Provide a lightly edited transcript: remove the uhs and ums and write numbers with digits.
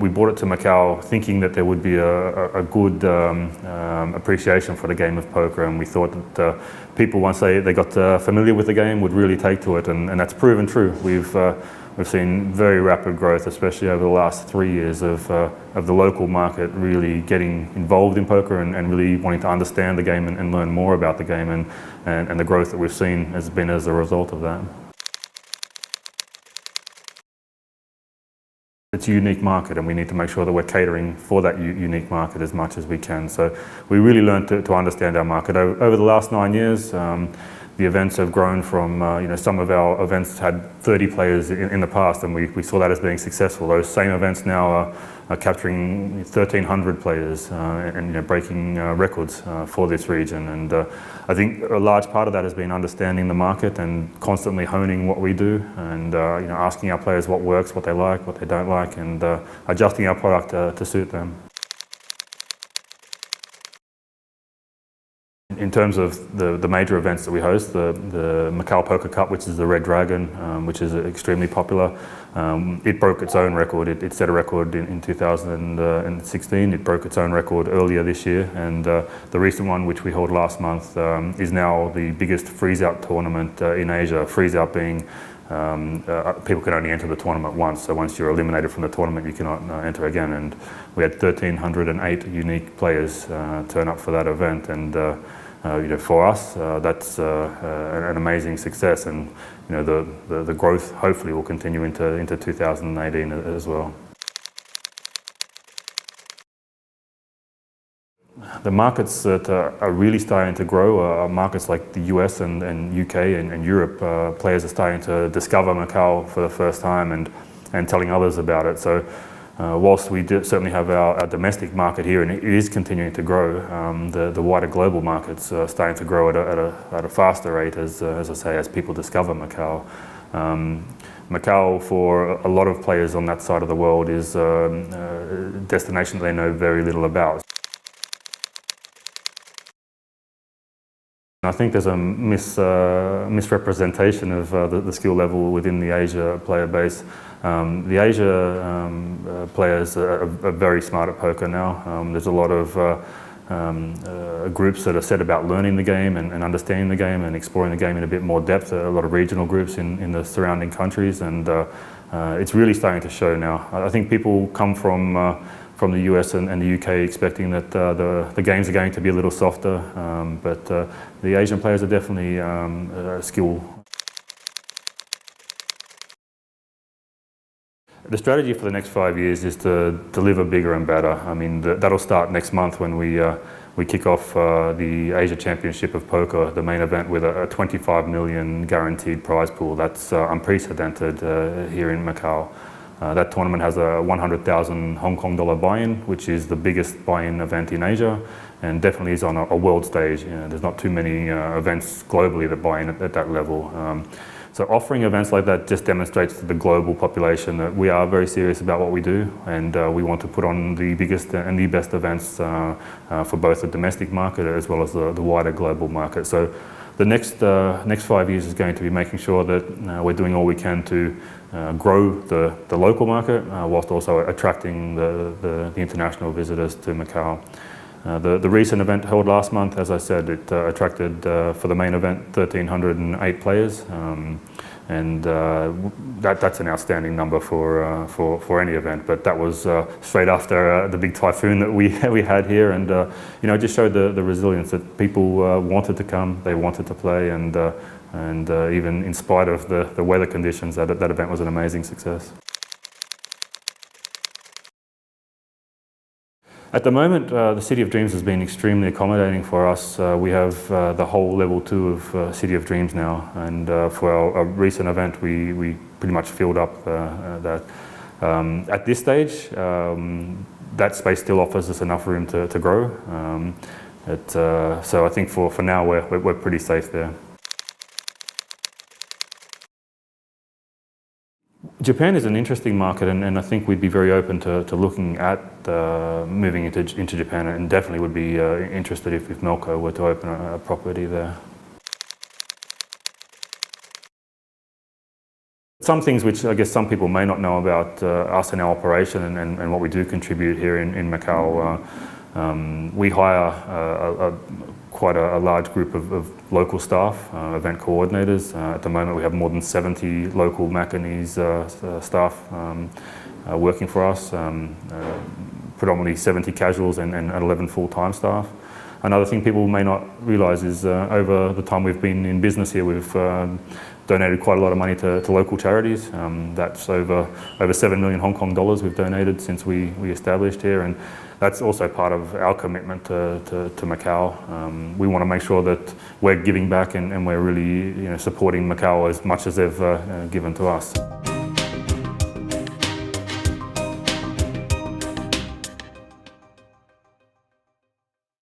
we brought it to Macau thinking that there would be a good appreciation for the game of poker, and we thought that people, once they got familiar with the game, would really take to it, and that's proven true. We've seen very rapid growth, especially over the last 3 years, of the local market really getting involved in poker and really wanting to understand the game and learn more about the game, and the growth that we've seen has been as a result of that. It's a unique market, and we need to make sure that we're catering for that unique market as much as we can. So we really learned to understand our market. Over the last 9 years, the events have grown from, some of our events had 30 players in the past, and we saw that as being successful. Those same events now are capturing 1,300 players and breaking records for this region. And I think a large part of that has been understanding the market and constantly honing what we do, and asking our players what works, what they like, what they don't like, and adjusting our product to suit them. In terms of the major events that we host, the Macau Poker Cup, which is the Red Dragon, which is extremely popular, it broke its own record. It set a record in 2016. It broke its own record earlier this year, and the recent one, which we held last month, is now the biggest freeze-out tournament in Asia. Freeze-out being people can only enter the tournament once, so once you're eliminated from the tournament, you cannot enter again. And we had 1,308 unique players turn up for that event, and for us, that's an amazing success, and the growth hopefully will continue into 2018 as well. The markets that are really starting to grow are markets like the US and UK and Europe. Players are starting to discover Macau for the first time and telling others about it. So whilst we certainly have our domestic market here, and it is continuing to grow, the wider global markets are starting to grow at a faster rate, as I say, as people discover Macau. Macau, for a lot of players on that side of the world, is a destination that they know very little about. I think there's a misrepresentation of the skill level within the Asia player base. The Asia players are very smart at poker now. There's a lot of groups that are set about learning the game and understanding the game and exploring the game in a bit more depth. A lot of regional groups in the surrounding countries, and it's really starting to show now. I think people come from the US and the UK expecting that the games are going to be a little softer, but the Asian players are definitely skilled. The strategy for the next 5 years is to deliver bigger and better. I mean, that'll start next month when we kick off the Asia Championship of Poker, the main event, with a 25 million guaranteed prize pool. That's unprecedented here in Macau. That tournament has a 100,000 Hong Kong dollar buy-in, which is the biggest buy-in event in Asia, and definitely is on a world stage. There's not too many events globally that buy in at that level. So offering events like that just demonstrates to the global population that we are very serious about what we do, and we want to put on the biggest and the best events for both the domestic market as well as the wider global market. So the next 5 years is going to be making sure that we're doing all we can to grow the local market whilst also attracting the international visitors to Macau. The recent event held last month, as I said, it attracted for the main event 1,308 players, and that's an outstanding number for any event. But that was straight after the big typhoon that we had here, and it just showed the resilience that people wanted to come, they wanted to play, and even in spite of the weather conditions, that event was an amazing success. At the moment, the City of Dreams has been extremely accommodating for us. We have the whole level 2 of City of Dreams now, and for our recent event, we pretty much filled up that. At this stage, that space still offers us enough room to grow. So I think for now, we're pretty safe there. Japan is an interesting market, and I think we'd be very open to looking at moving into Japan, and definitely would be interested if Melco were to open a property there. Some things which I guess some people may not know about us and our operation and what we do contribute here in Macau. We hire quite a large group of local staff, event coordinators. At the moment we have more than 70 local Macanese staff working for us, predominantly 70 casuals and 11 full-time staff. Another thing people may not realise is over the time we've been in business here, we've donated quite a lot of money to local charities. That's over 7 million Hong Kong dollars we've donated since we established here, and that's also part of our commitment to Macau. We want to make sure that we're giving back and we're really supporting Macau as much as they've given to us.